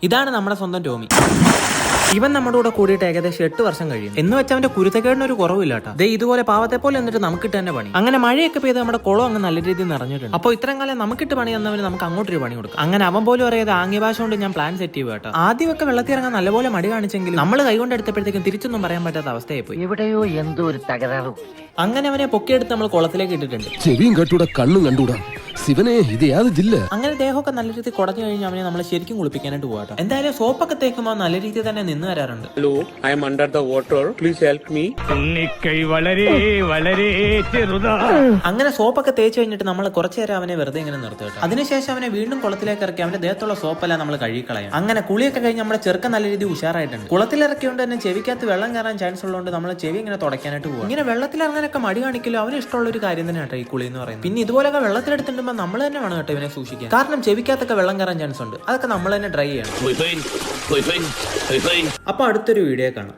ഇതാണ് നമ്മുടെ സ്വന്തം ടോമി. ഇവൻ നമ്മുടെ കൂടെ കൂടിയിട്ട് ഏകദേശം 8 വർഷം കഴിയും. എന്ന് വെച്ചാൽ അവന്റെ കുരുത്തക്കേടിന് ഒരു കുറവില്ല കേട്ടോ. ദേ ഇതുപോലെ പാവത്തെ പോലെ എന്നിട്ട് നമുക്കിട്ട് തന്നെ പണി. അങ്ങനെ മഴയൊക്കെ പെയ്ത് നമ്മുടെ കുളം അങ്ങ് നല്ല രീതിയിൽ നിറഞ്ഞിട്ടുണ്ട്. അപ്പോൾ ഇത്രയും കാലം നമുക്കിട്ട് പണി തന്നവന് നമുക്ക് അങ്ങോട്ടൊരു പണി കൊടുക്കും. അങ്ങനെ അവൻ പോലും അറിയാതെ ആംഗ്യ ഭാഷ കൊണ്ട് ഞാൻ പ്ലാൻ സെറ്റ് ചെയ്യുക കേട്ടോ. ആദ്യമൊക്കെ വെള്ളത്തിൽ ഇറങ്ങാൻ നല്ലപോലെ മടി കാണിച്ചെങ്കിലും നമ്മൾ കൈകൊണ്ട് എടുത്തപ്പോഴത്തേക്കും തിരിച്ചൊന്നും പറയാൻ പറ്റാത്ത അവസ്ഥയായി പോയി. എവിടെയോ എന്തോ ഒരു തകരാറ്. അങ്ങനെ അവനെ പൊക്കിയെടുത്ത് നമ്മൾ കുളത്തിലേക്ക് ഇട്ടിട്ടുണ്ട്. ചെവിയും കണ്ടൂടാ കണ്ണും കണ്ടൂടാ. ശിവനെ ഇത് യാത് ജില്ല. അങ്ങനെ ദേഹമൊക്കെ നല്ല രീതിയിൽ കുടഞ്ഞു കഴിഞ്ഞാൽ അവനെ നമ്മൾ ശരിക്കും കുളിപ്പിക്കാനായിട്ട് പോകാട്ടോ. എന്തായാലും സോപ്പൊക്കെ തേക്കുമ്പോൾ നല്ല രീതിയിൽ തന്നെ നിന്ന് വരാറുണ്ട്. Hello, I am under the water. Please help me. അങ്ങനെ സോപ്പൊക്കെ തേച്ച് കഴിഞ്ഞിട്ട് നമ്മൾ കുറച്ചു നേരം അവനെ വെറുതെ ഇങ്ങനെ നിർത്തും കേട്ടോ. അതിനുശേഷം അവനെ വീണ്ടും കുളത്തിലേക്ക് ഇറക്കി അവന്റെ ദേഹത്തുള്ള സോപ്പെല്ലാം നമ്മൾ കഴുകിക്കളയാം. അങ്ങനെ കുളിയൊക്കെ കഴിഞ്ഞ് നമ്മുടെ ചെറുക്കൻ നല്ല രീതിയിൽ ഉഷാറായിട്ടുണ്ട്. കുളത്തിലിറക്കിയോണ്ട് തന്നെ ചെവിക്കകത്ത് വെള്ളം കയറാൻ ചാൻസ് ഉള്ളതുകൊണ്ട് നമ്മൾ ചെവി ഇങ്ങനെ തുടയ്ക്കാനായിട്ട് പോകും. ഇങ്ങനെ വെള്ളത്തിലിറങ്ങാനൊക്കെ മടി കാണിക്കലോ അവന് ഇഷ്ടമുള്ള ഒരു കാര്യം തന്നെ കേട്ടോ ഈ കുളി എന്ന് പറയുന്നത്. പിന്നെ ഇതുപോലൊക്കെ വെള്ളത്തിലെടുത്തിട്ടുമ്പോൾ നമ്മൾ തന്നെ വേണം കേട്ടോ ഇവനെ സൂക്ഷിക്കാൻ. കാരണം ചെവിക്കകത്തൊക്കെ വെള്ളം കയറാൻ ചാൻസ് ഉണ്ട്. അതൊക്കെ നമ്മൾ തന്നെ ട്രൈ ചെയ്യണം. അപ്പൊ അടുത്തൊരു വീഡിയോ കാണാം.